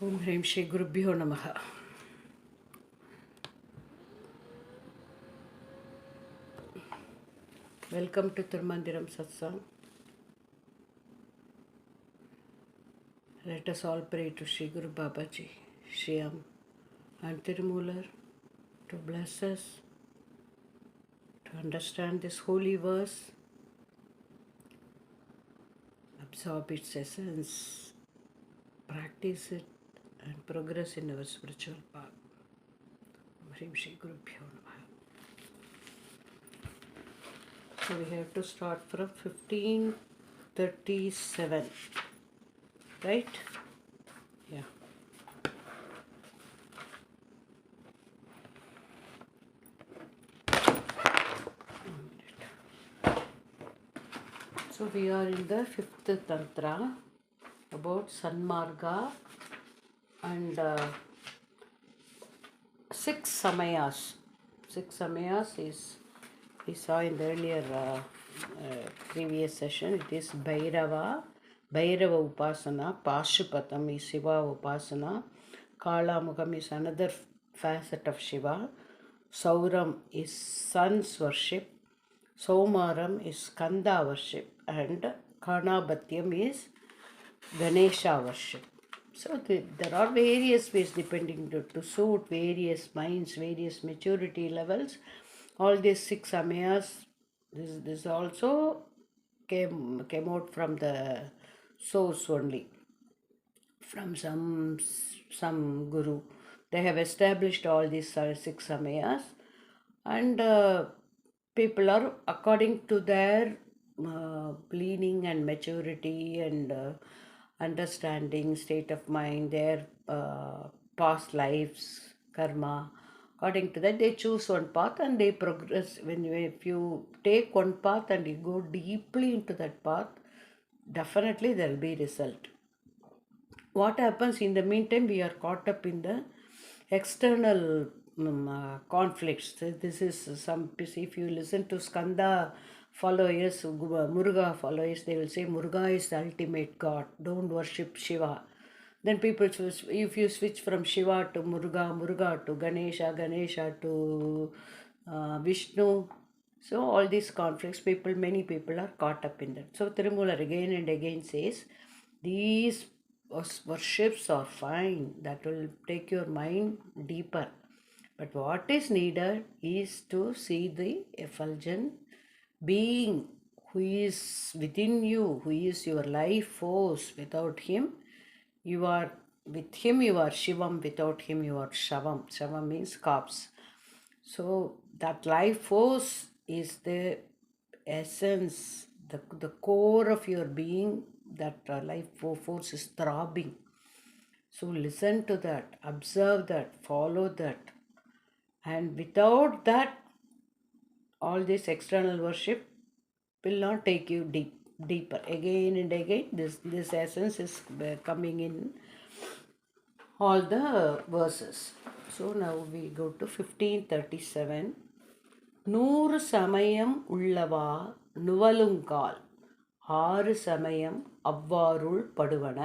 Om Hrim Shri Gurubhyo Namaha. Welcome to Tirmandiram Satsang. Let us all pray to Shri Guru Babaji, Shyam and Tirumular to bless us, to understand this holy verse, absorb its essence, practice it, and progress in our spiritual path. Om Hrim Shri Gurubhyo Namaha. So we have to start from 1537, right? Yeah. So we are in the fifth tantra about Sanmarga and six samayas. Six samayas is we saw in the earlier previous session. It is Bhairava Upasana, Pashupatam is Shiva Upasana, Kalamukam is another facet of Shiva, Sauram is sun's worship, Somaram is Skanda worship, and Kanabhatyam is Ganesha worship. So there are various ways depending to suit various minds, various maturity levels. All these six amayas, this also came out from the source only, from some guru. They have established all these six samayas, and people are according to their leaning and maturity and understanding, state of mind, their past lives, karma. According to that, they choose one path and they progress. If you take one path and you go deeply into that path, definitely there will be result. What happens in the meantime, we are caught up in the external conflicts. This is some, if you listen to Skanda followers, Muruga followers, they will say Muruga is the ultimate God, don't worship Shiva. Then people choose, if you switch from Shiva to Muruga, Muruga to Ganesha, Ganesha to Vishnu. So all these conflicts, many people are caught up in that. So Tirumular again and again says, these worships are fine. That will take your mind deeper. But what is needed is to see the effulgent being who is within you, who is your life force. Without him, you are Shivam, without him you are Shavam. Shavam means corpse. So that life force is the essence, the core of your being. That life force is throbbing. So listen to that, observe that, follow that. And without that, all this external worship will not take you deeper. Again and again, this essence is coming in all the verses. So now we go to 1537. நூறு சமயம் உள்ளவா நுவலுங்கால் ஆறு சமயம் அவ்வாறுள் படுவன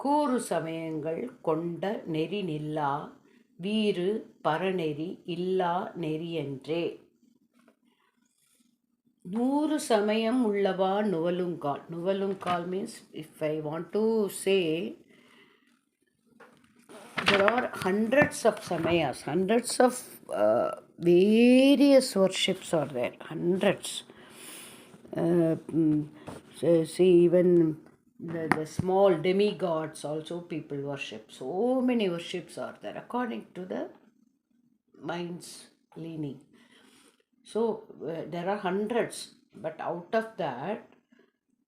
கூறு சமயங்கள் கொண்ட நெறி நில்லா வீறு பரநெறி இல்லா நெறியன்றே. நூறு சமயம் உள்ளவா நுவலுங்கால். Nuvalungal means, if I want to say, there are hundreds of samayas, hundreds of various worships are there, hundreds. See, even the small demigods also people worship. So many worships are there according to the mind's leaning. So there are hundreds, but out of that,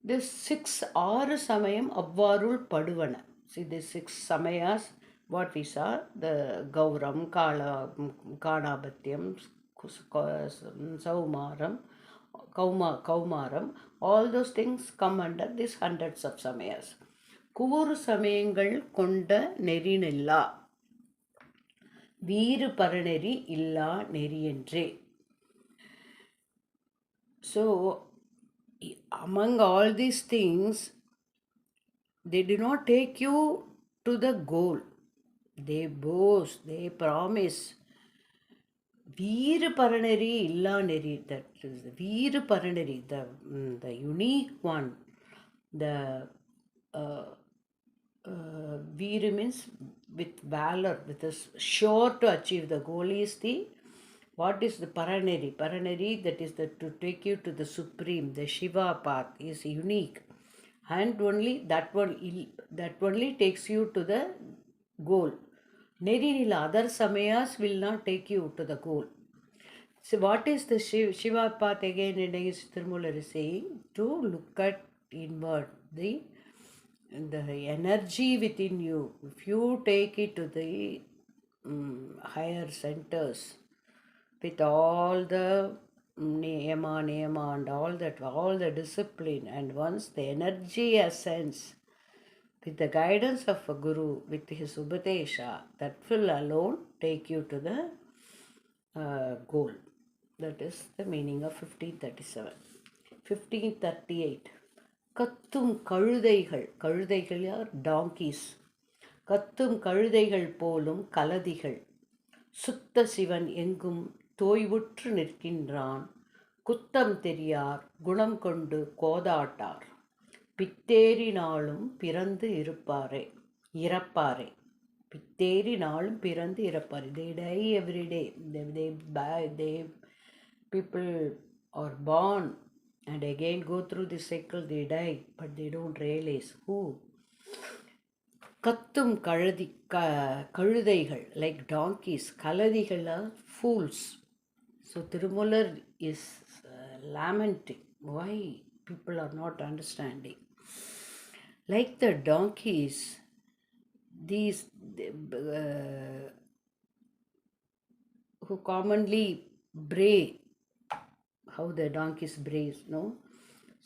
this six ஆறு சமயம் அவ்வாறுள் படுவன. See, these six samayas, what we saw, the Gauram, Kanabhatyam, Saumaram, Kaumaram, all those things come under these hundreds of samayas. கூறு சமயங்கள் கொண்ட நெறி நில்லா வீறு பரநெறி இல்லா நெறியன்றே. So among all these things, they do not take you to the goal. They boast, they promise. Veer Paraneri illa neri, that is the Veer Paraneri, the unique one. The Veer means with valor, with us sure to achieve the goal is the what is the Paraneri? Paraneri, that is the to take you to the supreme, the Shiva path is unique, and only that only takes you to the goal. Neririla, other samayas will not take you to the goal. So what is the Shiva path again? And again Tirumala is saying to look at inward, the energy within you. If you take it to the higher centers with all the niyama and all the discipline, and once the energy ascends with the guidance of a guru, with his upadesha, that will alone take you to the goal. That is the meaning of 1537. 1538. கத்தும் கழுதைகள், கழுதைகள் are donkeys. கத்தும் கழுதைகள் போலும் கலதிகள், சுத்த சிவன் எங்கும் தோய்வுற்று நிற்கின்றான், குத்தம் தெரியார் குணம் கொண்டு கோதாட்டார், பித்தேறினாலும் பிறந்து இறப்பாரே. பித்தேறினாலும் பிறந்து இறப்பாரே. They die every day. They people are born and again go through the cycle. They die, but they don't realize who. கத்தும் கழுதைகள், like donkeys. கலதிகள் are fools. So Tirumular is lamenting why people are not understanding. Like the donkeys, these who commonly bray, how the donkeys bray, no?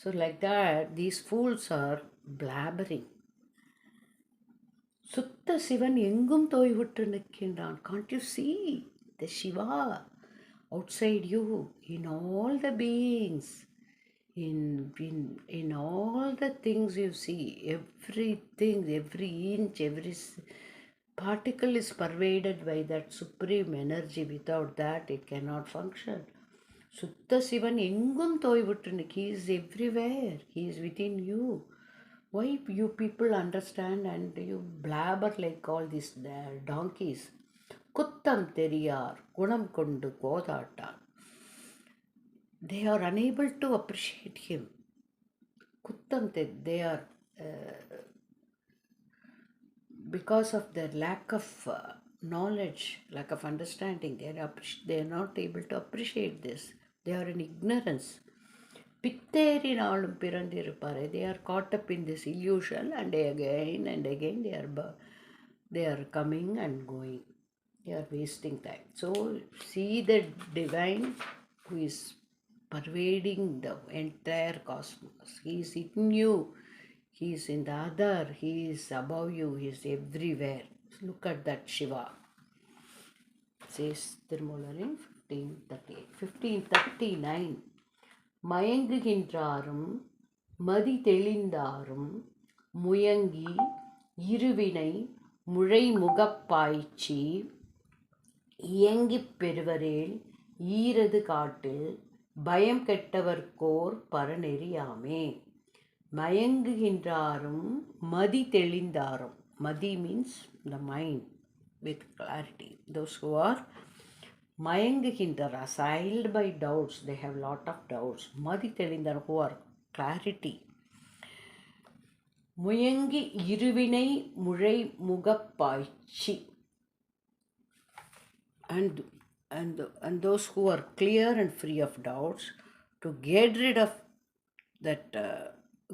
So like that, these fools are blabbering. Sutta Sivan engum thoivuttu nikkindraan. Can't you see the Shiva outside you, in all the beings, in all the things you see, everything, every inch, every particle is pervaded by that supreme energy. Without that, it cannot function. Sutta Sivan engum thoivuttu, he is everywhere. He is within you. Why you people understand and you blabber like all these donkeys? Kuttam theriyar, gunam kondu kodaattaar. They are unable to appreciate him. Kuttam, they are because of their lack of knowledge, lack of understanding. They are not able to appreciate this. They are in ignorance. பித்தேறினாலும் பிறந்திருப்பாரே. They are caught up in this illusion, and again they are coming and going. They are wasting time. So see the divine who is pervading the entire cosmos. He is in you. He is in the other. He is above you. He is everywhere. Look at that Shiva. Says Tirumular in 1538. 1539. மயங்குகின்றாரும் மதி தெளிந்தாரும் முயங்கி இருவினை முழைமுகப்பாய்ச்சி இயங்கிப் பெறுவரேல் ஈரது காட்டில் பயம் கெட்டவர்கோர் பரநெறியாமே. மயங்குகின்றாரும் மதி தெளிந்தாரும். Madi means the mind with clarity. Those who are Mayanguhindar, assailed by doubts, they have lot of doubts. Madi Telindar, who are clarity. Muyangi Iruvinai Murai Mugapaichi. And those who are clear and free of doubts, to get rid of that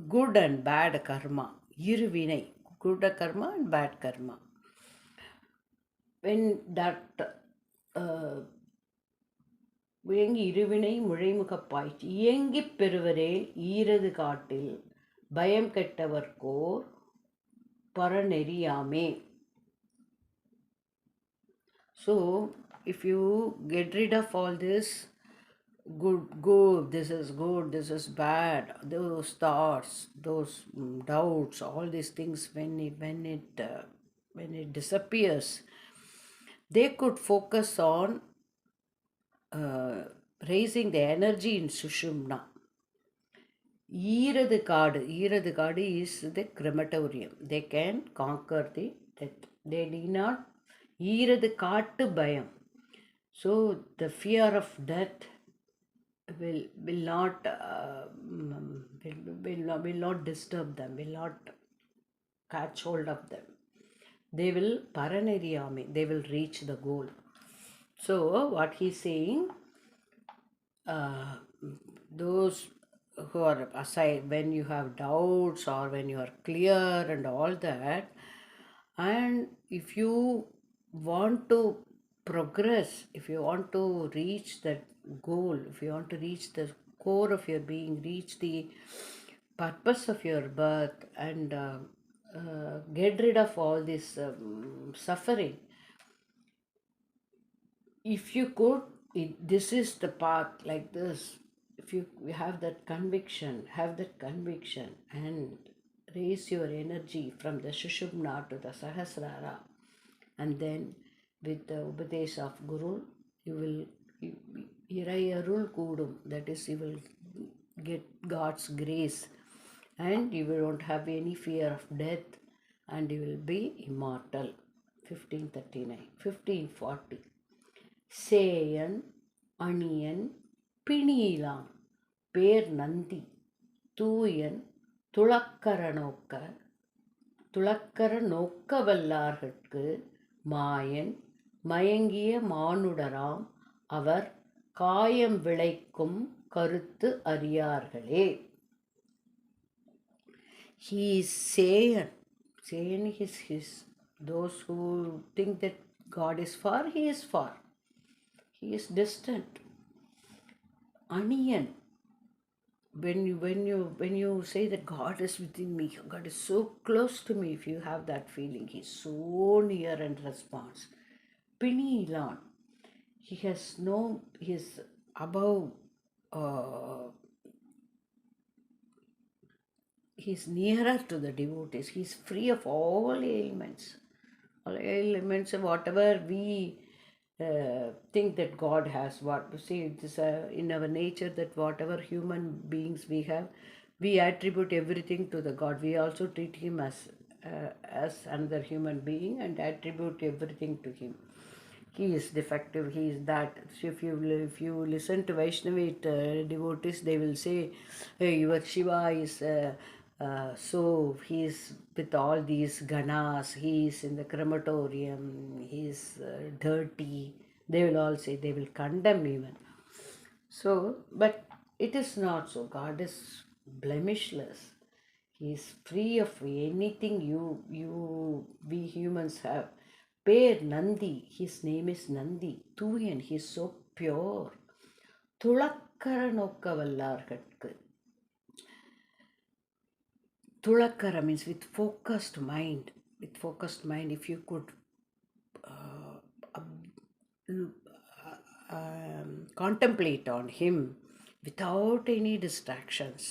good and bad karma. Iruvinai, good karma and bad karma. When that முயங்கி இருவினை முழைமுகப்பாய்ச்சி இயங்கிப் பெறுவரே ஈரது காட்டில் பயம் கெட்டவர்கோர் பரநெறியாமே. So if you get rid of all this good, this is bad, those thoughts, those doubts, all these things, when it when it disappears, they could focus on uh, raising the energy in Sushumna. ஈரது காடு is the crematorium. They can conquer the death. They need not ஈரது காட்டு பயம். So the fear of death will not will not disturb them, will not catch hold of them. They will paraniriyami, they will reach the goal. So what he's saying, uh, those who are aside, when you have doubts or when you are clear and all that, and if you want to progress, if you want to reach that goal, if you want to reach the core of your being, reach the purpose of your birth, and get rid of all this suffering, if you could, this is the path, like this. If you have that conviction, and raise your energy from the Shushubna to the Sahasrara, and then with the Upadesh of Guru, you will Irayarul Kudum, that is, you will get God's grace, and you won't have any fear of death, and you will be immortal. 1539, 1540. சேயன் அணியன் பிணியிலான் பேர் நந்தி தூயன் துளக்கர நோக்க வல்லார்கட்கு மாயன் மயங்கிய மானுடராம் அவர் காயம் விளைக்கும் கருத்து அறியார்களே. He is Sayan. Sayan is his. Those who think that God is far, he is far. He is distant. Aniyan. When you say that God is within me, God is so close to me, if you have that feeling, He is so near and responds. Pinilan. He is above, he is nearer to the devotees. He is free of all ailments. All ailments, whatever we think that God has. What to say, it is in our nature that whatever human beings we have, we attribute everything to the God. We also treat him as another human being and attribute everything to him. He is defective, he is that. So if you listen to Vaishnavite devotees, they will say, hey, your Shiva is so he is with all these ganas, he is in the crematorium, he is dirty. They will all say, they will condemn even. So, but it is not so. God is blemishless. He is free of anything we humans have. Pair Nandi, his name is Nandi. Tuyan, he is so pure. Tulakkara nokka vallargatku. Tulakkara means with focused mind. With focused mind, if you could contemplate on him without any distractions.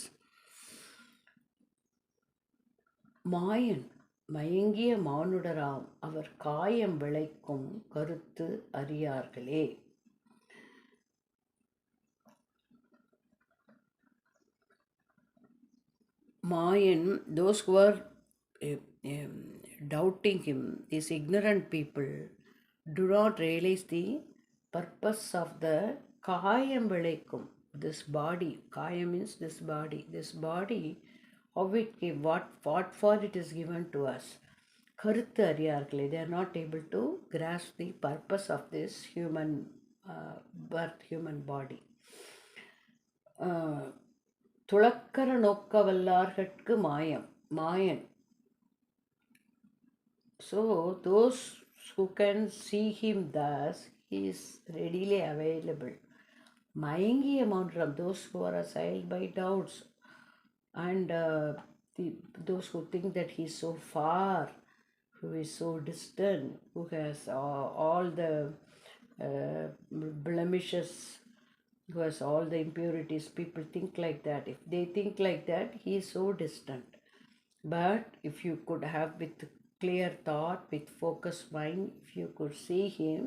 மாயன் மயங்கிய மானுடராம் அவர் காயம் விளைக்கும் கருத்து அறியார்களே. Mayan, those who are doubting him, these ignorant people, do not realize the purpose of the kayam vilaykum, this body. Kayam means this body. This body, how it came, what for it is given to us. Karuthu ariyarkale, they are not able to grasp the purpose of this human birth, human body. துளக்கர நோக்க வல்லார்கட்கு மாயன். So those who can see him thus, he is readily available. Mayangiya Mandram, those who are assailed by doubts, and those who think that he is so far, who is so distant, who has all the blemishes, who has all the impurities, people think like that. If they think like that, he is so distant. But if you could have with clear thought, with focused mind, if you could see him,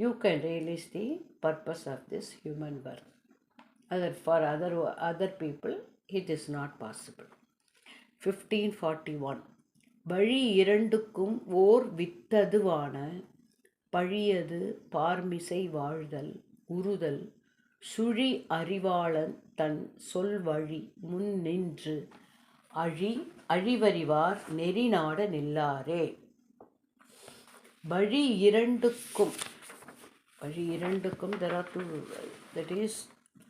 you can realize the purpose of this human birth. For other people, it is not possible. 1541 வழி இரண்டுக்கும் ஓர் வித்ததுவான பழியது பார்மிசை வாழ்தல் உறுதல் சுழி அறிவாளன் தன் சொல்வழி முன் நின்று அழிவறிவார் நெறிநாட நில்லாரே. வழி இரண்டுக்கும் there are two, that is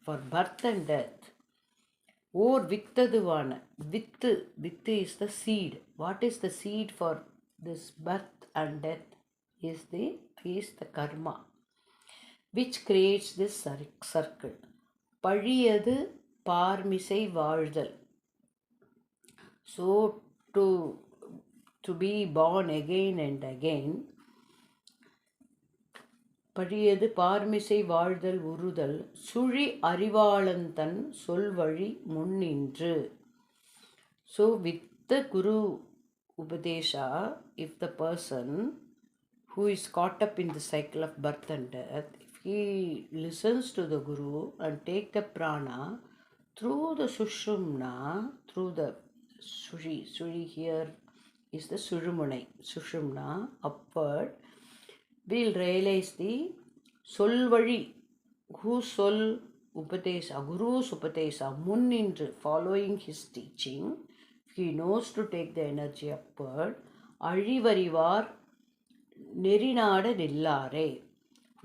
for birth and death. ஓர் வித்ததுவான, வித்து is the seed. What is the seed for this birth and death? Is the karma which creates this circle. பழியது பார்மிசை வாழ்தல். So to be born again and again. பழியது பார்மிசை வாழ்தல் உறுதல் சுழி அறிவாளந்தன் சொல்வழி முன்னின்று. So with the Guru Upadesha, if the person who is caught up in the cycle of birth and death, if he listens to the Guru and take the prana through the Sushumna, through the Suri here is the Surumunai, Sushumna, upward, we'll realize the solvali, whose soul upadesha, Guru's upadesha, munninru, following his teaching, he knows to take the energy upward, azhivarivar nerinada nillare,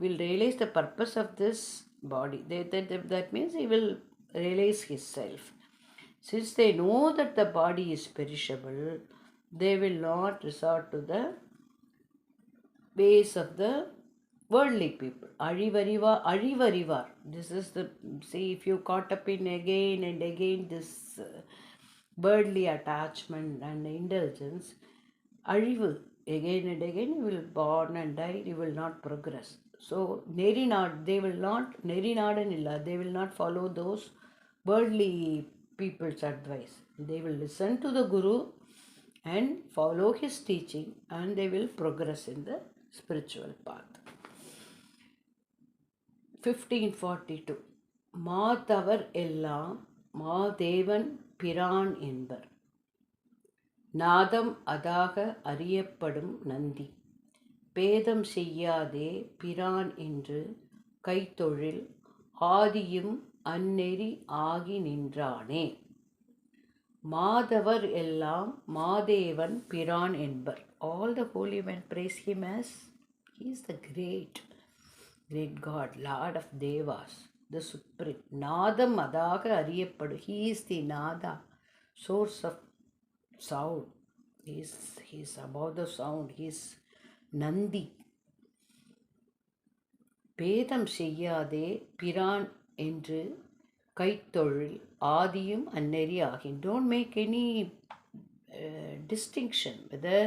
will realize the purpose of this body. That means he will realize his self. Since they know that the body is perishable, they will not resort to the ways of the worldly people. Azhivarivar. This is the, see, if you caught up in again and again this worldly attachment and indulgence, azhivu, again and again you will born and die, you will not progress. So they will not nerinada, they will not follow those worldly people's advice. They will listen to the Guru and follow his teaching, and they will progress in the spiritual path. 1542 மாதவர் எல்லாம் மாதேவன் பிரான் என்பர். நாதம் அதாக அறியப்படும் நந்தி பேதம் செய்யாதே பிரான் என்று கைத்தொழில் ஆதியும் அந்நெறி ஆகி நின்றானே. மாதவர் எல்லாம் மாதேவன் பிரான் என்பர். All the holy men praise him as he is the great God, Lord of Devas, the supreme. Nadam adaga ariyapadu. He is the Nada, source of sound. He is above the sound. He is Nandi. பேதம் செய்யாதே பிரான் என்று கைத்தொழில் ஆதியும் அந்நெறி ஆகின். Don't make any distinction whether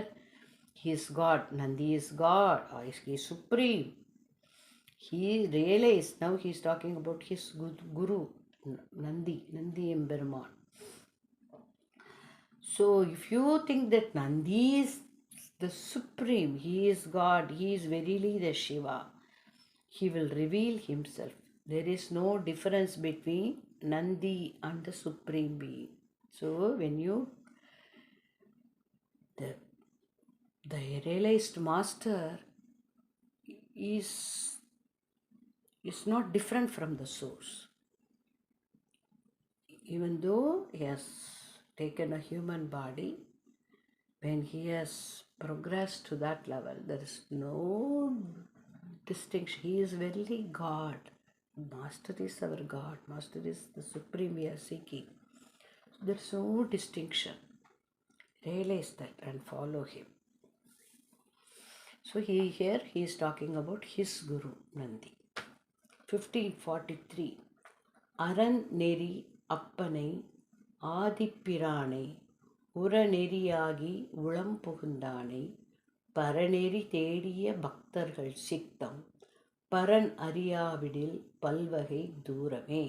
he is God, Nandi is God, or he is supreme. He realized, now he is talking about his Guru, Nandi Emberman. So if you think that Nandi is the supreme, he is God, he is verily the Shiva, he will reveal himself. There is no difference between Nandi and the supreme being. So when you the realized master is not different from the source. Even though he has taken a human body, when he has progressed to that level, there is no distinction. He is verily God. Master is our God. Master is the supreme we are seeking. So there is no distinction. Realize that and follow him. So here he is talking about his Guru Nandi. 1543 அரண் நெறி அப்பனை ஆதிப்பிரானை உரநெறியாகி உளம் புகுந்தானை பரநெறி தேடிய பக்தர்கள் சித்தம் பரன் அறியாவிடில் பல்வகை தூரமே.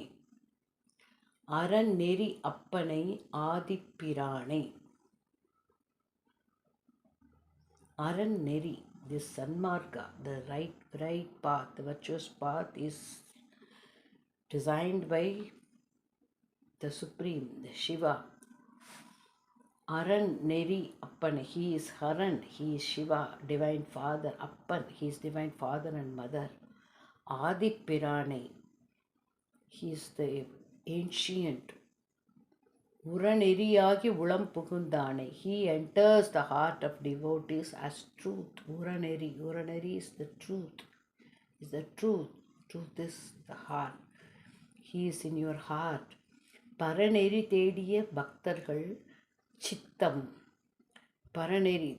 அரண் நெறி அப்பனை ஆதிப்பிரானை. Aran Neri, this Sanmarga, the right path, the virtuous path is designed by the Supreme, the Shiva. Aran Neri Appan, he is Haran, he is Shiva, Divine Father. Appan, he is Divine Father and Mother. Adi Pirane, he is the ancient. Uraneriyagi Ulam Pugundane, he enters the heart of devotees as truth. Uraneri is the truth. Is the truth. Truth is the heart. He is in your heart. Paraneri தேடிய பக்தர்கள் சித்தம். Paraneri,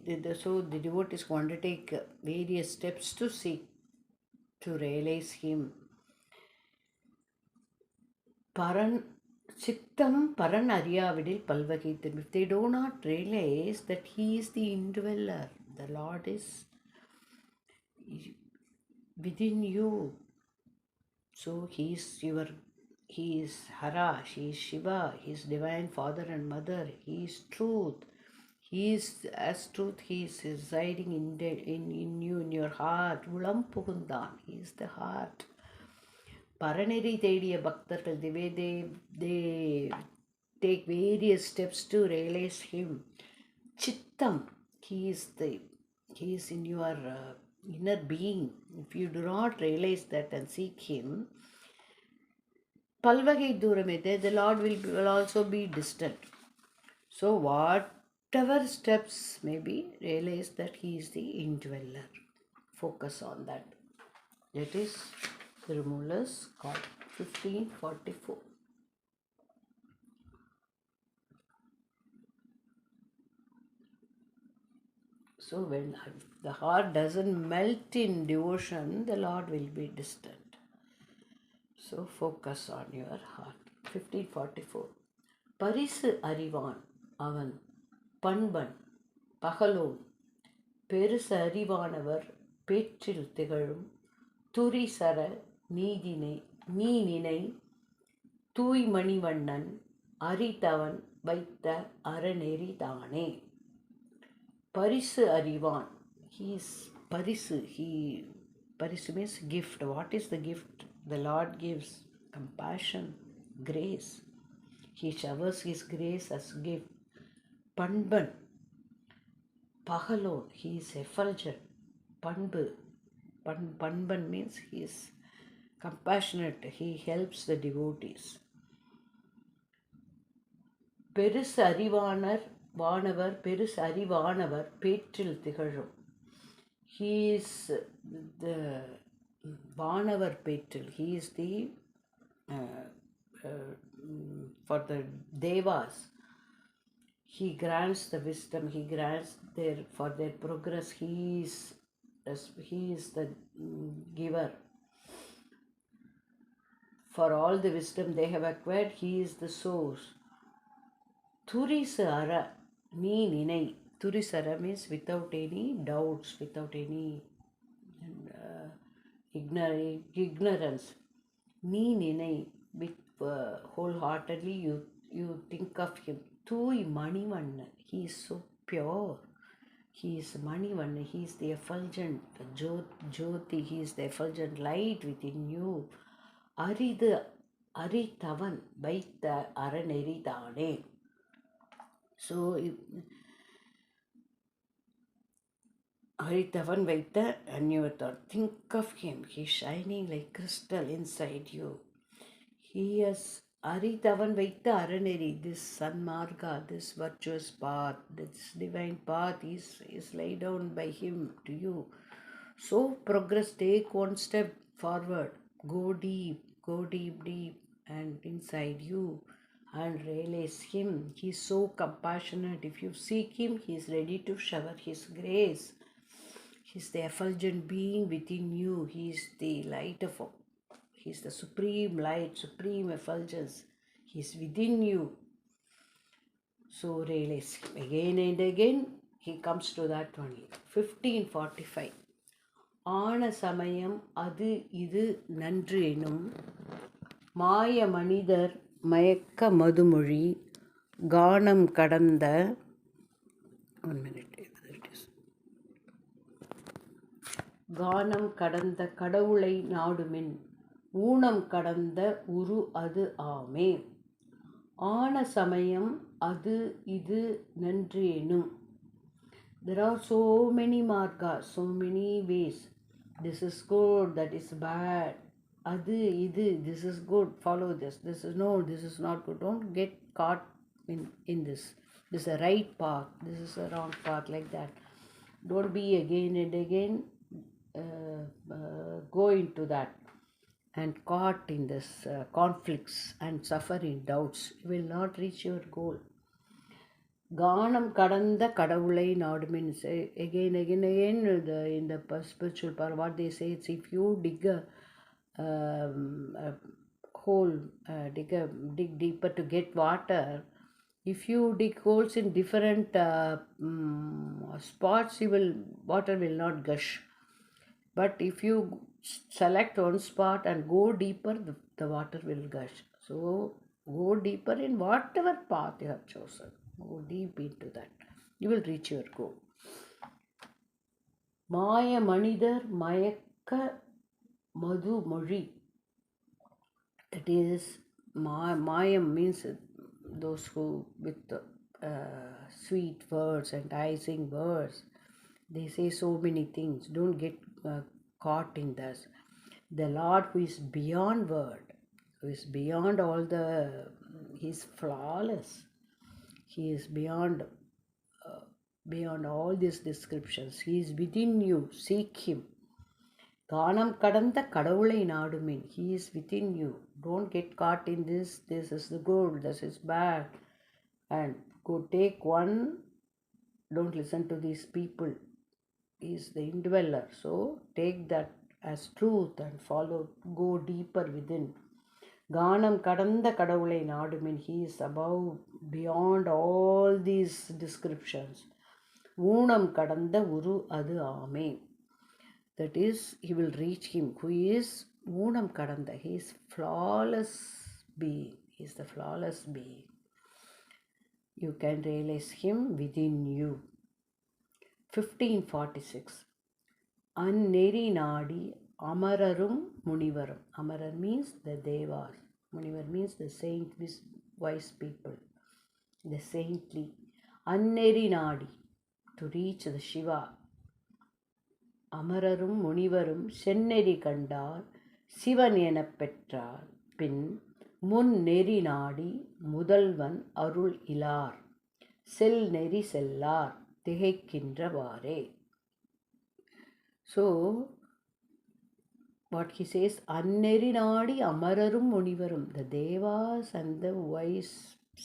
so the devotees want to take various steps to seek, to realize him. Paran Chittam Paran Aryavidil Palvakitam. If they do not realize that he is the indweller, the Lord is within you. So he is Hara, he is Shiva, he is Divine Father and Mother, he is truth. He is as truth, he is residing in you, in your heart. Ulam Pugundan, he is the heart. Paraneri Thediya Bhaktarkal, the way they take various steps to realize him. Chittam, he is in your inner being. If you do not realize that and seek him, Palvagi Duramete, the Lord will also be distant. So whatever steps may be, realize that he is the indweller. Focus on that. That is Tirumala's call. 1544. So when the heart doesn't melt in devotion, the Lord will be distant. So focus on your heart. 1544. Parisu Arivan, Avan, Panban, Pahalon, பெருசு அறிவானவர் பேற்றில் திகழும் துரிசர நீனினை தூய்மணிவண்ணன் அரித்தவன் வைத்த அறநெறிதானே. பரிசு அறிவான், he is parisu, parisu means gift. What is the gift? The Lord gives compassion, grace. He showers his grace as gift. Panban, Pahalo, he is effulgent. Panbu, Panban means he is compassionate, he helps the devotees. பெருசு அறிவானவர் பெருசு அறிவானவர் பேற்றில் திகழும். He is the Vanavar Petril. He is the for the Devas. He grants the wisdom. He grants for their progress. He is the giver. For all the wisdom they have acquired, he is the source. Thurisa Ara Ni Ninai. Thurisara means without any doubts, without any ignorance. Ni Ninai, with wholeheartedly you think of him. Tui Manivanna, he is so pure. He is Manivanna, he is the effulgent Jyoti, he is the effulgent light within you. Aritavan Vaitha Araneridane. So Aritavan Vaitha, and you thought, think of him, he is shining like crystal inside you. He has Aritavan Vaitha Araneri, this Sanmarga, this virtuous path, this divine path is laid down by him to you. So progress, take one step forward, go deep, and inside you, and realize him. He is so compassionate. If you seek him, he is ready to shower his grace. He is the effulgent being within you. He is the light of all. He is the supreme light, supreme effulgence. He is within you. So realize him. Again and again, he comes to that only. 1545. ஆன சமயம் அது இது நன்றேனும் மாய மனிதர் மயக்க மதுமொழி கானம் கடந்த 1 minute. கானம் கடந்த கடவுளை நாடுமின் ஊனம் கடந்த உரு அது ஆமே. ஆன சமயம் அது இது நன்றேனும். There are so many margas, so many ways. This is good, that is bad. Adu, idu, this is good, follow this. This is no, this is not good. Don't get caught in this. This is a right path, this is a wrong path, like that. Don't be again and again go into that and caught in this conflicts and suffer in doubts. You will not reach your goal. கானம் கடந்த கடவுளை நாடுமின். Again in the spiritual part, what they say is, if you dig a hole, dig deeper to get water, if you dig holes in different spots, water will not gush. But if you select one spot and go deeper, the water will gush. So go deeper in whatever path you have chosen. Go deep into that. You will reach your goal. மாய மனிதர் மயக்க மது மொழி. That is, mayam means those who with sweet words, enticing words. They say so many things. Don't get caught in this. The Lord who is beyond word, who is beyond all the, he is flawless. He is beyond all these descriptions. He is within you. Seek him. கானம் கடந்த கடவுளை நாடுமின். He is within you. Don't get caught in this. This is the good, this is bad. And go take one. Don't listen to these people. He is the indweller. So take that as truth and follow. Go deeper within. கானம் கடந்த கடவுளை நாடுமின். He is above, beyond all these descriptions. ஊனம் கடந்த உரு அது ஆமே. That is, he will reach him who is ஊனம் கடந்த. He is flawless being. He is the flawless being. You can realize him within you. 1546. அந்நெறி நாடி அமரரும் முனிவரும். Amarar means the devas. Munivar means the saint, wise people, the saintly. Anneri nadi, to reach the Shiva. Amararum munivarum senneri kandar Sivan எனப் பெற்றார். பின் முன் நெறி நாடி முதல்வன் அருள் இலார். செல் நெறி செல்லார் திகைக்கின்றவாறே. So what he says, அந்நெறி நாடி அமரரும் முனிவரும், the devas and the wise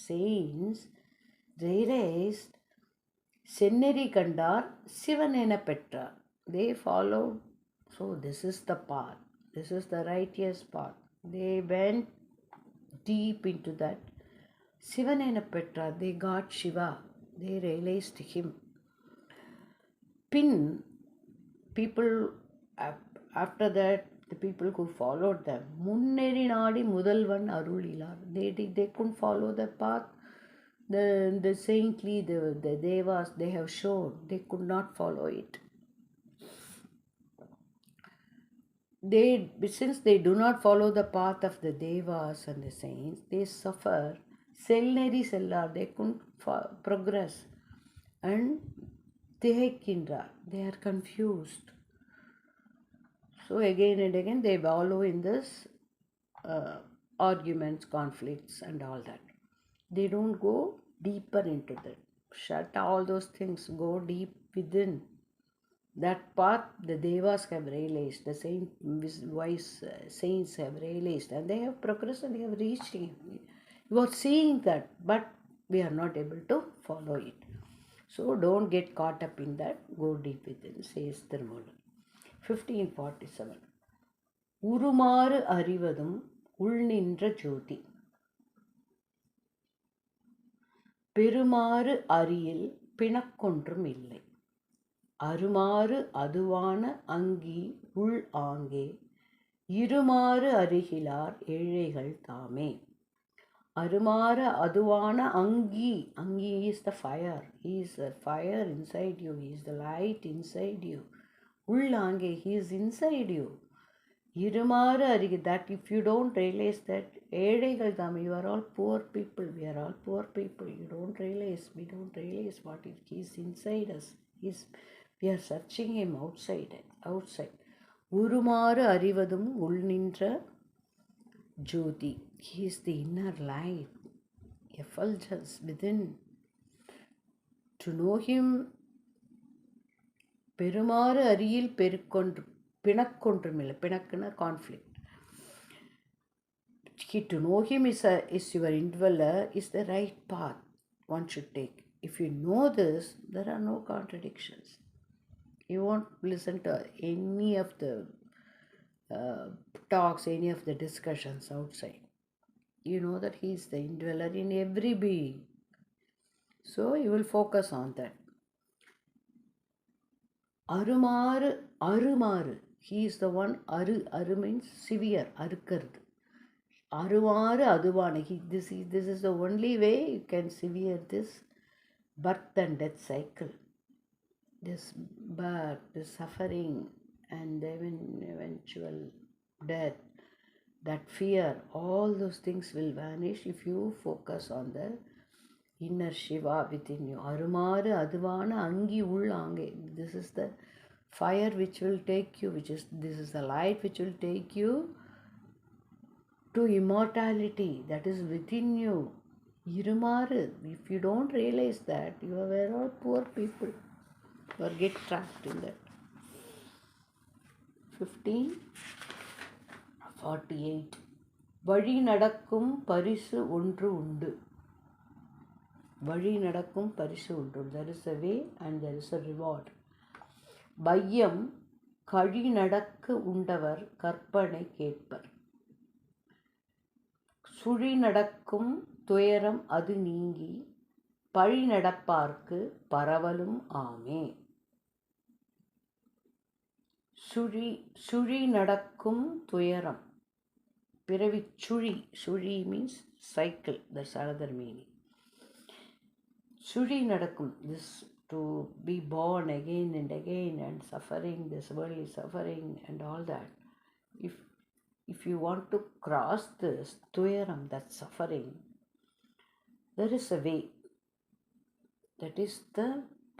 saints realized செந்நெறி கண்டார் சிவன் என பெற்றார். They followed. So this is the path. This is the righteous path. They went deep into that. Sivan என பெற்றார். They got Shiva. They realized him. Pin, people after that, the people who followed them, முன்னேறி நாடி முதல்வன் அருள் இலார். They couldn't follow the path. The saintly, the devas, they have shown, they could not follow it. Since they do not follow the path of the devas and the saints, they suffer. Selneri sellar, they couldn't progress. And திகைக்கின்றார், they are confused. So again and again they wallow in this arguments, conflicts and all that. They don't go deeper into that. Shut all those things. Go deep within. That path the devas have realized, the wise saints have realized, and they have progressed and they have reached him. You are seeing that, but we are not able to follow it. So don't get caught up in that. Go deep within, says Tirumala. 1547. உருமாறு அறிவதும் உள்நின்ற ஜோதி. பெருமாறு அறியில் பிணக்கொன்றும் இல்லை. அருமாறு அதுவான அங்கி உள் ஆங்கே. இருமாறு அருகிலார் ஏழைகள் தாமே. Arumara Aduvana Angi. Angi is the fire. He is the fire inside you. He is the light inside you. உள்ளாங்கே, he is inside you. இருமாறு அறிக, that if you don't realize that, ஏழைகள் தாம், you are all poor people, we are all poor people, you don't realize, we don't realize what is, he is inside us, we are searching him outside. உருமாறு அறிவதும் உள் நின்ற ஜோதி, he is the inner light, effulgence within. To know him, பெருமாறு அறியில் பெருக்கொன்று பிணக்கொன்றுமில்லை, பிணக்குன்னா conflict. To know him is your indweller, is the right path one should take. If you know this, there are no contradictions. You won't listen to any of the talks, any of the discussions outside. You know that he is the indweller in every being. So you will focus on that. Arumaru, he is the one. Aru means severe, அறுக்கிறது. அருமாறு அதுவான, this is the only way you can severe this birth and death cycle, this birth, this suffering, and even eventual death, that fear, all those things will vanish if you focus on the inner Shiva within you. அருமாறு அதுவான அங்கி உள் ஆங்கே, this is the fire which will take you, this is the light which will take you to immortality, that is within you. Irumaru, if you don't realize that, you are all poor people, or get trapped in that. 1548. வழி நடக்கும் பரிசு ஒன்று உண்டு. வழி நடக்கும் பரிசு ஒன்று. There is a way and there is a reward. பையம் கழி நடக்க உண்டவர் கற்பனை கேட்பர். சுழி நடக்கும் துயரம் அது நீங்கி பழி நடப்பார்க்கு பரவலும் ஆமே. சுழி நடக்கும் துயரம், பிறவி சுழி means cycle, that's another meaning. சுழி நடக்கும், this to be born again and again and suffering, this worldly suffering and all that. If you want to cross this tuyaram, that suffering, there is a way. That is the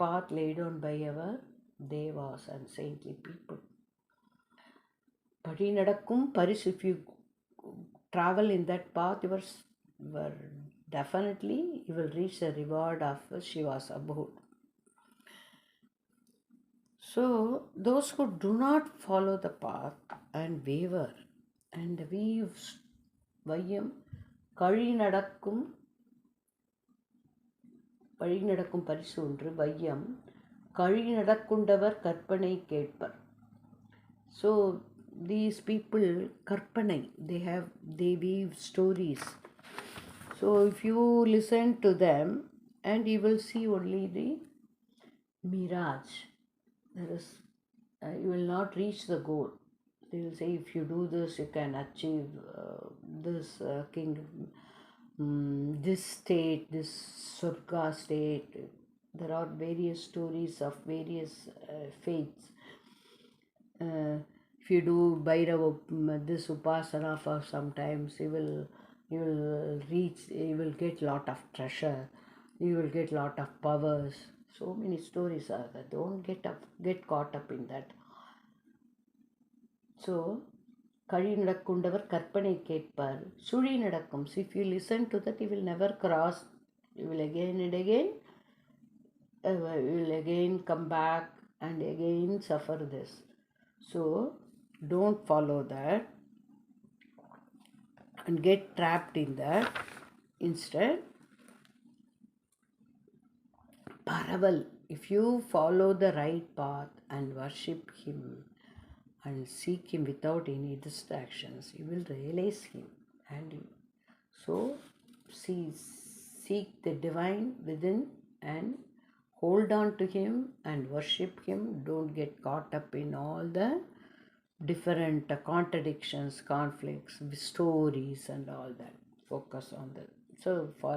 path laid on by our devas and saintly people. Padi nadakkum paris, if you travel in that path, you were definitely you will reach the reward of Shiva's abode. So those who do not follow the path and waver and weave, வையம் கழி நடக்கும் பரிசு ஒன்று. வையம் கழி நடக்குண்டவர் கற்பனை கேட்பர். So these people, karpanai, they weave stories. So if you listen to them, and you will see only the mirage, there is you will not reach the goal. They will say, if you do this, you can achieve this kingdom, this state, this Surga state. There are various stories of various faiths. If you do Bhairava, this Upasana for some times, you will reach, you will get lot of treasure, you will get lot of powers. So many stories are there. Don't get caught up in that. So, கழி நடக்குண்டவர் கற்பனை கேட்பார், சுழி நடக்கும். So if you listen to that, you will never cross. You will again and again, you will again come back and again suffer this. So don't follow that and get trapped in that. Instead, Paraval, if you follow the right path and worship him and seek him without any distractions, you will realize him. And so seek the divine within and hold on to him and worship him. Don't get caught up in all the different contradictions, conflicts, stories and all that. Focus on that. So for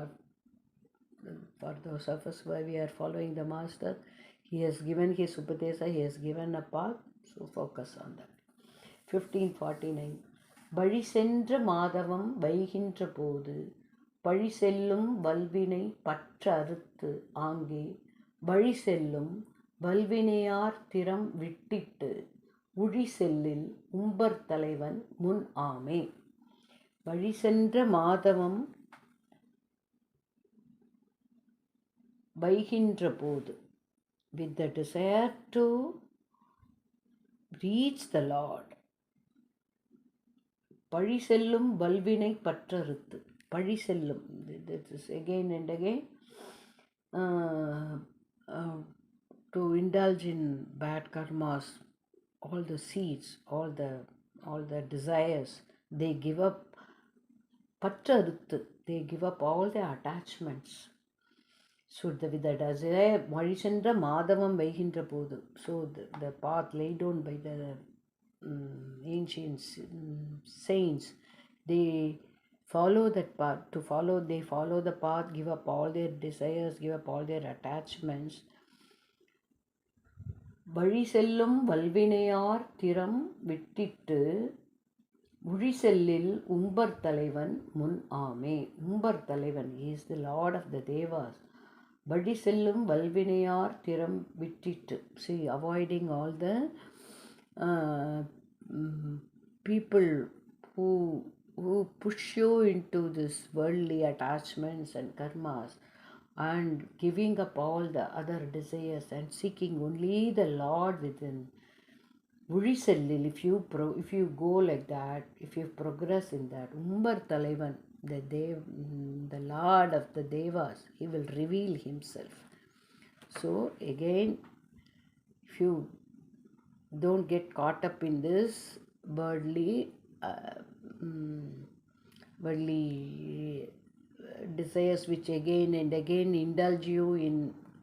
those of us where we are following the master, he has given his upadesa, he has given a path. So focus on that. 1549. வழி சென்ற மாதவம் வைகின்ற போது பழி செல்லும் வல்வினை பற்றறுத்து ஆங்கே வழி செல்லும் வல்வினையார் திறம் விட்டிட்டு உழி செல்லில் உம்பர் தலைவன் முன் ஆமே. வழி சென்ற மாதவம் வைகின்ற போது, with the desire to reach the Lord. பழி செல்லும் வல்வினை பற்றறுத்து. பழி செல்லும், this is again and again to indulge in bad karmas, all the seeds, all the desires, they give up. பற்றறுத்து, they give up all their attachments. So with the desire, வழி சென்ற மாதவம் வைகின்ற போது. So the path laid down by the ancient saints, they follow that path. They follow the path, give up all their desires, give up all their attachments. வழி செல்லும் வல்வினையார் திறம் விட்டிட்டு உழி செல்லில் உம்பர் தலைவன் முன் ஆமே. உம்பர் தலைவன், he is the lord of the devas. வழி செல்லும் வல்வினையார் திறம் விட்டிட்டு, see, avoiding all the people who push you into this worldly attachments and karmas, and giving up all the other desires and seeking only the Lord within. உழி செல்லில், if you go like that, if you progress in that, உம்பர் தலைவன், the Lord of the Devas, he will reveal himself. So again, if you don't get caught up in this worldly desires which again and again indulge you in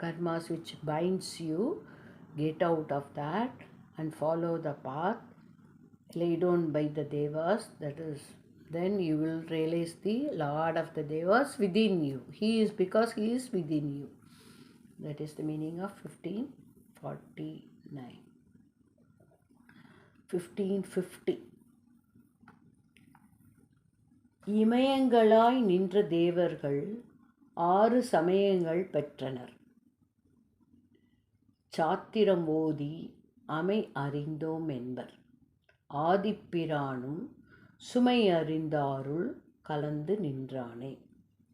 karmas which binds you, get out of that and follow the path laid down by the devas. That is, then you will realize the Lord of the devas within you. Because he is within you. That is the meaning of 1549. 1550. இமயங்களாய் நின்ற தேவர்கள் 6 சமயங்கள் பெற்றனர். சாத்திரம் ஓதி அமை அறிந்தோம் என்பர். ஆதிப்பிரானும் சுமை அறிந்தாருள் கலந்து நின்றானே.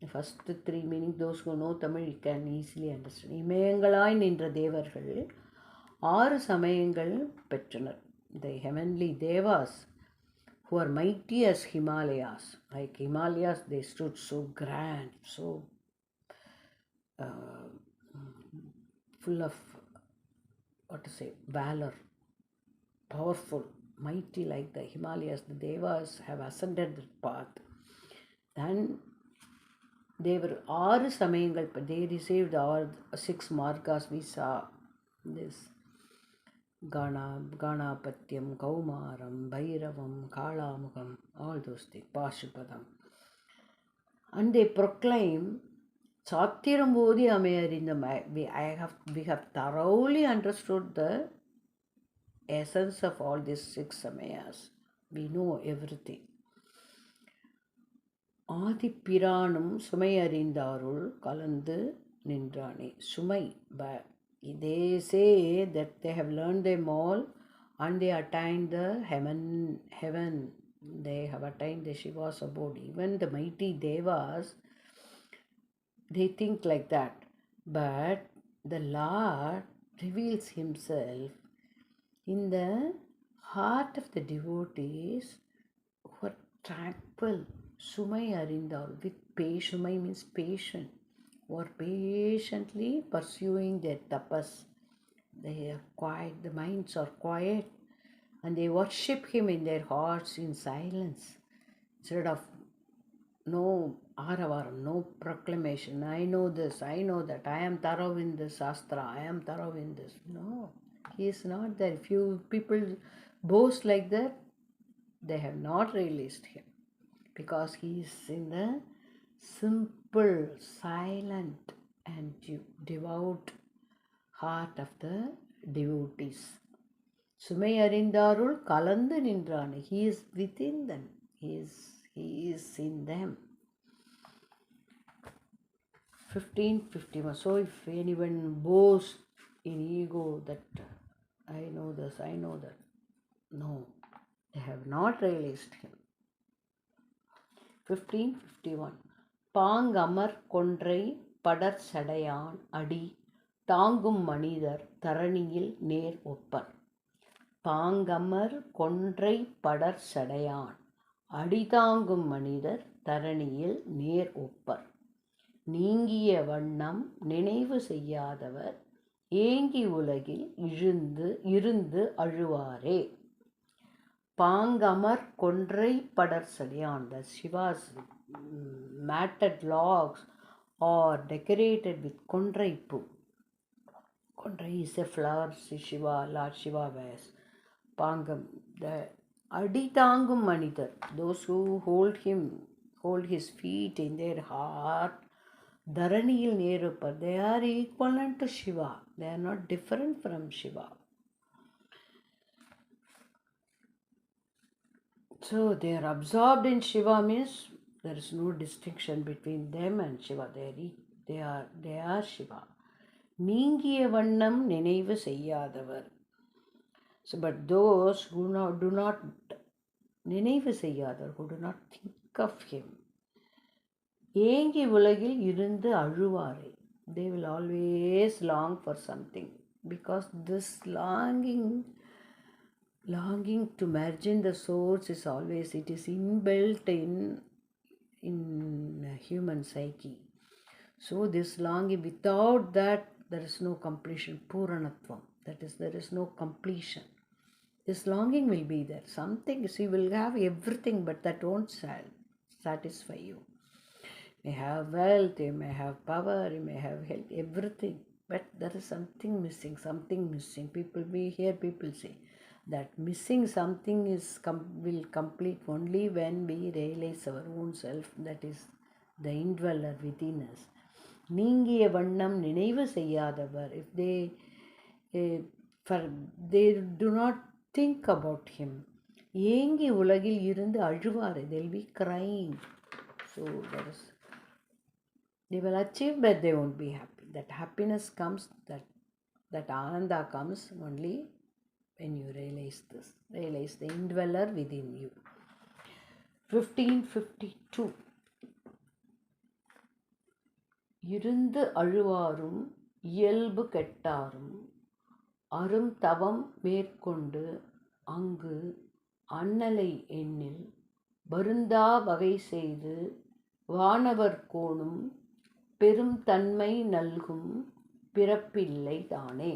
The first 3 meaning, those who know Tamil can easily understand. இமயங்களாய் நின்ற தேவர்கள் 6 சமயங்கள் பெற்றனர். The heavenly devas who are mighty as Himalayas. Like Himalayas, they stood so grand, so full of, valor, powerful, mighty like the Himalayas. The devas have ascended the path. Then they were 6 சமயங்கள், but they received all 6 margas. We saw this Ganapathyam, Kaumaram, Bhairavam, Kalamukam, all those things, Pashupadam. And they proclaim, Sathiram Bodhi Amayar in the we have thoroughly understood the essence of all these 6 samayas. We know everything. ஆதிப்பிரானும் சுமை அறிந்தாருள் கலந்து நின்றானே. சுமை, they say that they have learned them all and they attained the heaven. They have attained the Shiva's abode. Even the mighty devas, they think like that. But the Lord reveals himself in the heart of the devotees who are tranquil. Sumai arindal, with patience. Sumai means patient, who are patiently pursuing their tapas. They are quiet, the minds are quiet, and they worship him in their hearts in silence. Instead of no aravaram, no proclamation, I know this, I know that, I am thorough in this Shastra, I am thorough in this. No, he is not there. If you people boast like that, they have not realized him. Because he is in the simple, silent and devout heart of the devotees. சுமை அறிந்தாருள் கலந்து நின்றான். He is within them. He is in them. 15:51. So if anyone boasts in ego that I know this, I know that, no, they have not realized him. 15:51. பாங்கமர் கொன்றை படர் சடையான் அடி தாங்கும் மனிதர் தரணியில் நேர் ஒப்பர். பாங்கமர் கொன்றை படர் சடையான் அடிதாங்கும் மனிதர் தரணியில் நேர் ஒப்பர். நீங்கிய வண்ணம் நினைவு செய்யாதவர் ஏங்கி உலகில் இருந்து அழுவாரே. பாங்கமர் கொன்றை படர் சடையான். The Shiva's matted logs are decorated with கொன்றை பூ. கொன்றை is a flower Shiva, Lord Shiva wears. Pangam, the aditangum manidar, those who hold his feet in their heart, Dharaniyil Nerupar, they are equivalent to Shiva. They are not different from Shiva. So they are absorbed in Shiva means there is no distinction between them and Shiva. They are Shiva. நீங்கிய வண்ணம் நினைவு செய்யாதவர். So, but those who do not நினைவு செய்யாதவர், who do not think of him, ஏங்கி உலகில் இருந்து அழுவாரே. They will always long for something, because this longing to merge in the source is always, it is inbuilt in human psyche. So this longing, without that there is no completion, Puranatvam. That is, there is no completion. This longing will be there. Something, you will have everything, but that won't satisfy you. You may have wealth, you may have power, you may have health, everything. But there is something missing. We hear people say that missing something will complete only when we realize our own self, that is the indweller within us. நீங்கிய வண்ணம் நினைவு செய்யாதவர். If they do not think about him, ஏங்கி உலகில் இருந்து அழுவார், they will be crying. So they will achieve, but they won't be happy. That happiness comes, that ananda comes only when you realize the indweller within you. 15:52. இருந்து அழுவாரும் இயல்பு கெட்டாரும் அரும் தவம் மேற்கொண்டு அங்கு அண்ணலை எண்ணில் வருந்தா வகை செய்து வானவர் கோணும் பெரும் தன்மை நல்கும் பிறப்பில்லை தானே.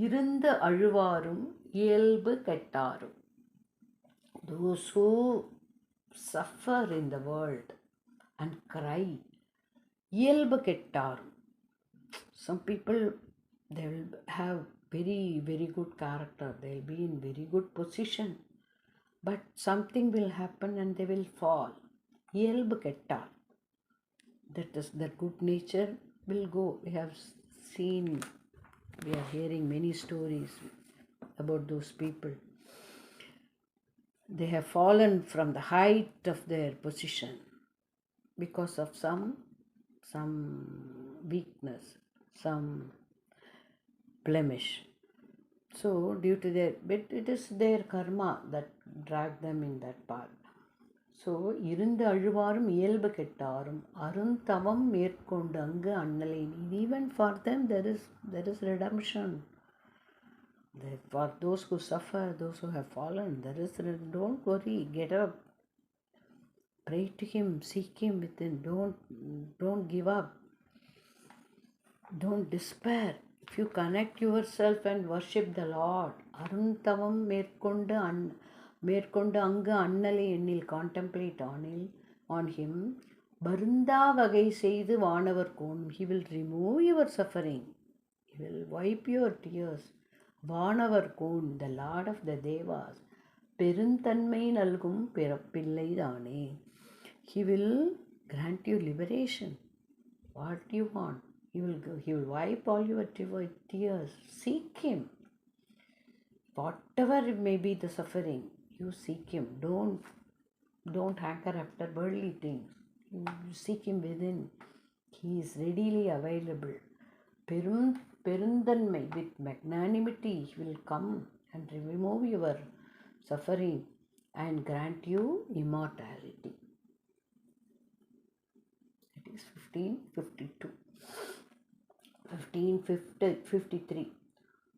இருந்து அழுவாரும் இயல்பு கெட்டாரும். Those who suffer in the world and cry, இயல்பு கெட்டாரும். Some people, they will have very, very good character. They will be in very good position. But something will happen and they will fall. இயல்பு கெட்டார். That is, their good nature will go. We are hearing many stories about those people. They have fallen from the height of their position because of some weakness, some blemish. So due to but it is their karma that dragged them in that path. So இருந்து அழுவாரும் இயல்பு கெட்டாரும் அருந்தவம் மேற்கொண்டு அங்கு அண்ணலை. Even for them there is redemption. For those who suffer, those who have fallen, don't worry, get up, pray to him, seek him within. Don't give up, don't despair. If you connect yourself and worship the Lord, Arunthavam மேற்கொண்டு அங்கு அண்ணலை எண்ணில், contemplate on him, வருந்தா வகை செய்து வானவர் கோணும். He will remove your suffering, he will wipe your tears. வானவர் cone, the Lord of the Devas, பெருந்தன்மை நல்கும் பிறப்பில்லை தானே. He will grant you liberation. What you want, he will wipe all your tears. Seek him. whatever may be the suffering, you seek Him. Don't hanker after worldly things. You seek Him within. He is readily available. Perundanmai, with magnanimity, He will come and remove your suffering and grant you immortality. It is 1552. 1553.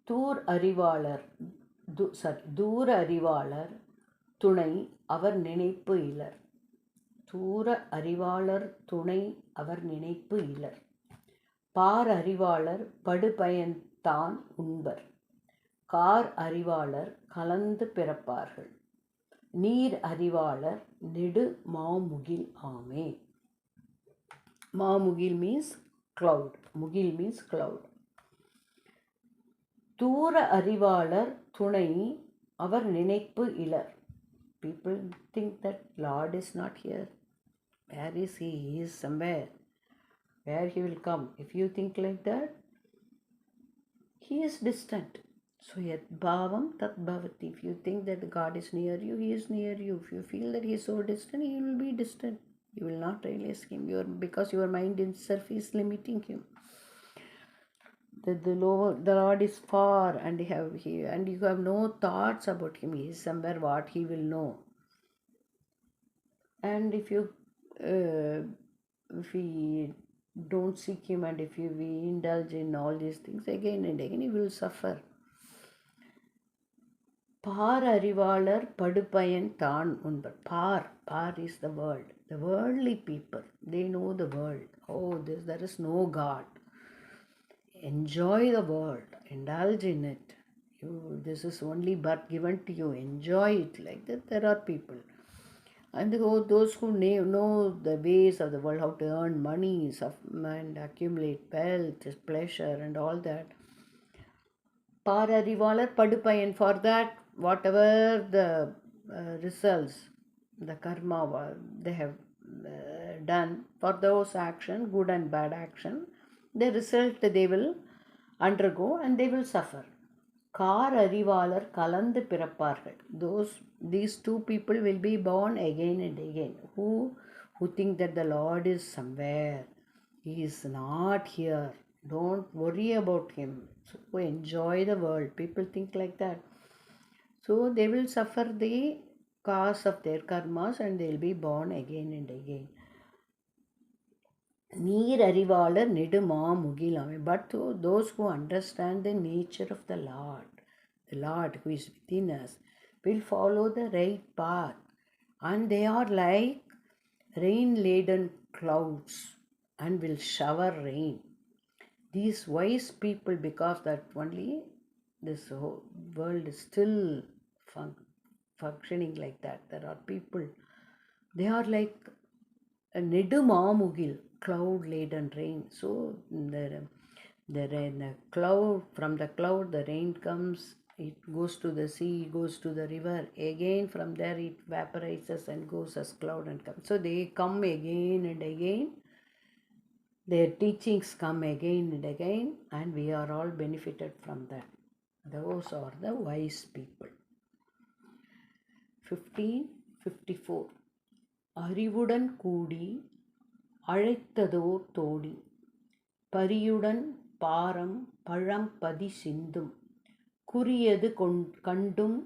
தூர அறிவாளர் துணை அவர் நினைப்பு இலர். தூர அறிவாளர் துணை அவர் நினைப்பு இலர். பார் அறிவாளர் படுபயன்தான் உண்பர். Car அறிவாளர் கலந்து பிறப்பார்கள். நீர் அறிவாளர் நெடு மாமுகில் ஆமே. மாமுகில் means cloud. Mugil means cloud. தூர அறிவாளர் துணை அவர் நினைப்பு இலர். People think that Lord is not here. Where is He? He is somewhere. Where He will come? If you think like that, He is distant. So yat bhavam tat bhavati. If you think that God is near you, He is near you. If you feel that He is so distant, He will be distant. You will not realize Him because your mind itself is limiting Him. The Lord is far, and you have no thoughts about Him. He is somewhere. What He will know. And if we don't seek Him, and if we indulge in all these things again and again, you will suffer. பார் அறிவாளர் படுபயன் தான் உண்பர். Par is the world. The worldly people, they know the world. There is no God. Enjoy the world. Indulge in it. This is only birth given to you. Enjoy it like that. There are people. And those who know the ways of the world, how to earn money and accumulate wealth, pleasure and all that. பார் அறிவாளர் படுபயன். For that, whatever the results, the karma they have done for those action, good and bad action, the result they will undergo and they will suffer. கார் அறிவாளர் கலந்து பிறப்பார்கள். These two people will be born again and again. Who think that the Lord is somewhere. He is not here. Don't worry about Him. So enjoy the world. People think like that. So they will suffer the cause of their karmas and they will be born again and again. நீர் அறிவாளர் நெடு மாமுகிலாமே. But those who understand the nature of the Lord who is within us, will follow the right path. And they are like rain-laden clouds and will shower rain. These wise people, because that only this whole world is still functioning like that. There are people, they are like a nedumamugil, cloud-laden rain. So the cloud, from the cloud the rain comes, it goes to the sea, goes to the river. Again from there it vaporizes and goes as cloud and comes. So they come again and again. Their teachings come again and again, and we are all benefited from that. Those are the wise people. 1554. அறிவுடன் கூடி அழைத்ததோர் தோடி பரியுடன் பாரம் பழம்பதி சிந்தும் குறியது கண்டும்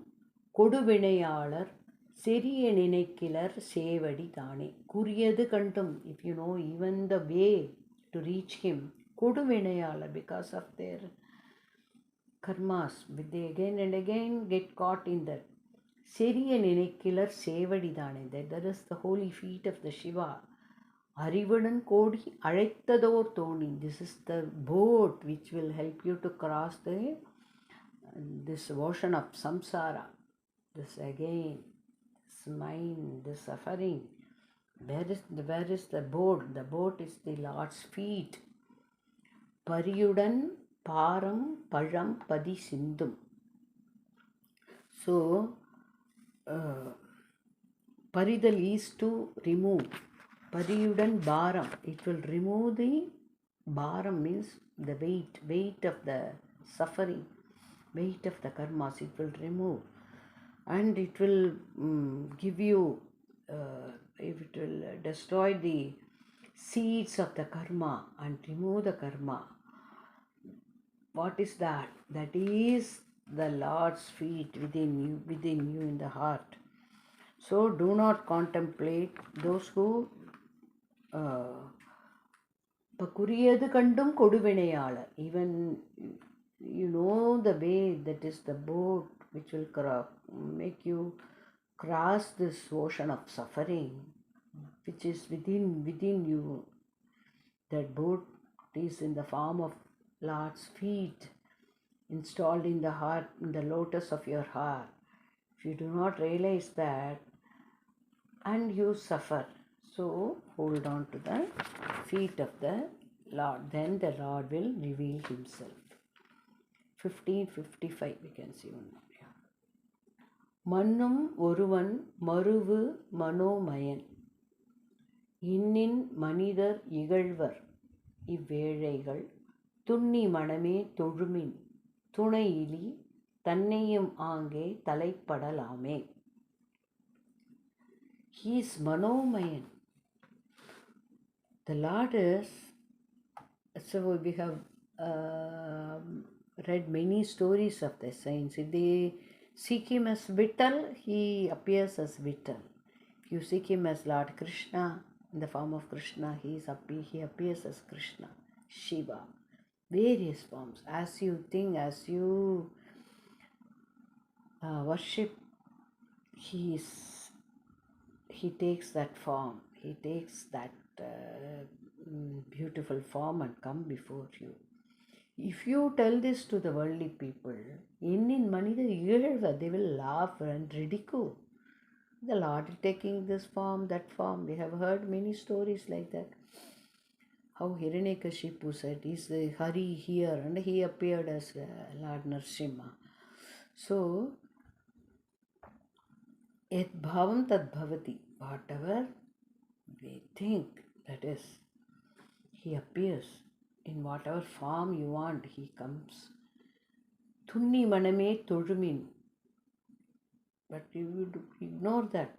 கொடுவினையாளர் செரிய நினைக்கிலர் சேவடி தானே. குறியது கண்டும், if you know even the way to reach Him, கொடுவினையாளர், because of their karmas, they again and again get caught in that. செரிய நினைக்கிலர் சேவடி தானே, that is the holy feet of the Shiva. அறிவுடன் கோடி அழைத்ததோர் தோணி, this is the boat which will help you to cross this ocean of samsara. This again, this mind, this suffering. Where is the boat? The boat is the Lord's feet. Pariyudan param palam padi sindum. So paridal is to remove. Pariyudan baram, it will remove the baram, means the weight of the suffering. weight of the karmas it will remove, and it will give you, it will destroy the seeds of the karma and remove the karma. What is that? That is the Lord's feet within you in the heart. So do not contemplate those who குறியது கண்டும் கொடுவினையாள. Even you know the way that is the boat which will make you cross this ocean of suffering which is within you. That boat is in the form of Lord's feet installed in the heart, in the lotus of your heart. If you do not realize that, and you suffer, so hold on to the feet of the Lord, then the Lord will reveal himself. 1555 we can see one more. மன்னும் ஒருவன் மருவு மனோமயன் இன்னின் மனிதர் இகழ்வர் இவ்வேழைகள் துண்ணி மனமே தொழுமின் துணையிலி தன்னையும் ஆங்கே தலைப்படலாமே. He is Manomayan. The Lord is, so we have read many stories of the saints. If they seek him as Vittal, he appears as Vittal. If you seek him as Lord Krishna, in the form of Krishna, he appears as Krishna, Shiva, various forms. As you think, as you worship, he takes that form, he takes that beautiful form and come before you. If you tell this to the worldly people, in Manida Yelva, they will laugh and ridicule. The Lord is taking this form, that form. We have heard many stories like that. How Hiranyakashipu said, is the Hari here? And he appeared as Lord Narasimha. So, et bhavam tad bhavati. Whatever we think, that is, he appears in whatever form you want, he comes. Thunni maname tolumin. But you would ignore that.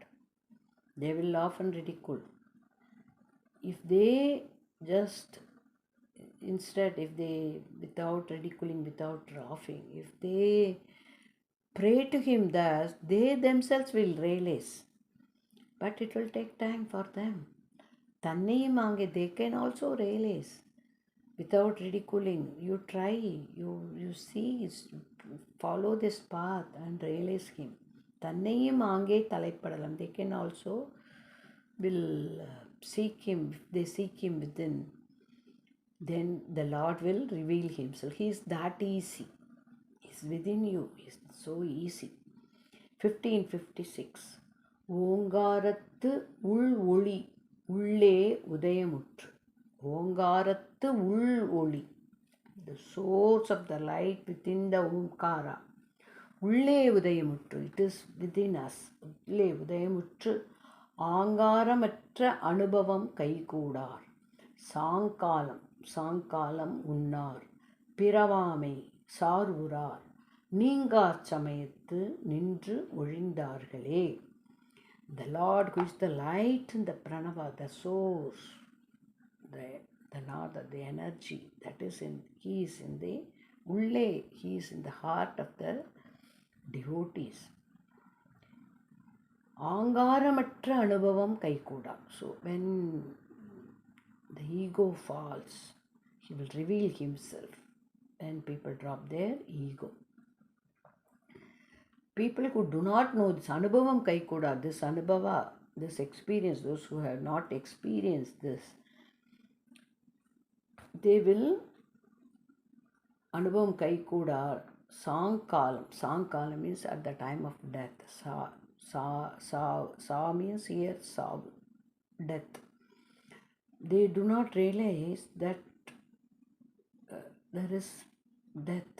They will laugh and ridicule. If they just, instead, if they, without ridiculing, without laughing, if they pray to him thus, they themselves will realize. But it will take time for them. Tannayim aange, they can also realize without ridiculing. You try, you see, follow this path and realize him. Tannayim aange talaipadalam. They can also will seek him. If they seek him within, then the Lord will reveal himself. He is that easy. He is within you. He is so easy. 1556. ஓங்காரத்து உள் ஒளி உள்ளே உதயமுற்று. ஓங்காரத்து உள் ஒளி, the source of the light within the Omkara. உள்ளே உதயமுற்று, it is within us. உள்ளே உதயமுற்று ஆங்காரமற்ற அனுபவம் கைகூடார். சாங்காலம் உண்ணார் பிறவாமை சார்வுறார் நீங்கார் சமயத்து நின்று ஒழிந்தார்களே. The Lord, who is the light and the pranava, the source, the nada, the energy that is in, he is in the ulle, he is in the heart of the devotees. Angaramatra anubavam kaikuda. So when the ego falls, he will reveal himself. When people drop their ego. People who do not know this anubhavam kaikuda, this anubhava, this experience, those who have not experienced this, they will anubhavam kaikuda sankala means at the time of death. Sa means here sav, death. They do not realize that there is death.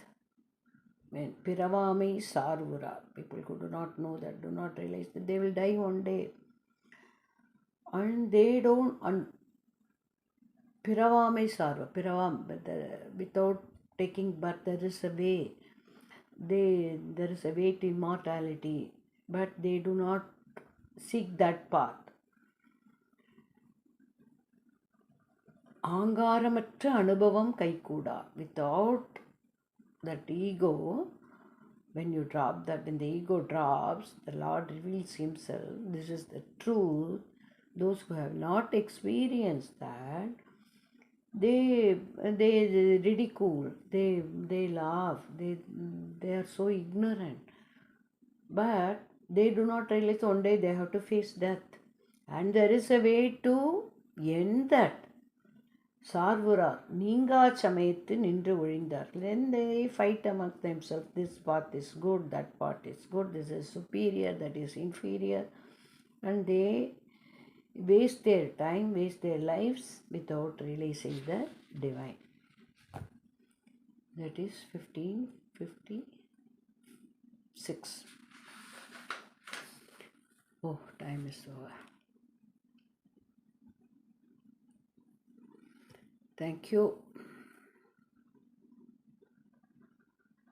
When Piravami Sarvura, people who do not know that, do not realize that they will die one day. And they don't, Piravami Sarva, Piravam, without taking birth, there is a way. there is a way to immortality, but they do not seek that path. ஆங்காரமற்ற அனுபவம் கைகூடா. Without that ego, when you drop that, when the ego drops, the Lord reveals himself. This is the truth. Those who have not experienced that, they ridicule, they laugh, they are so ignorant. But they do not realize one day they have to face death. And there is a way to end that. சார்வுரார் நீங்கா சமயத்து நின்று ஒழிந்தார். Then they fight amongst themselves. This path is good, that path is good, this is superior, that is inferior. And they waste their time, waste their lives without realizing the divine. That is 1556. Oh, time is over. Thank you.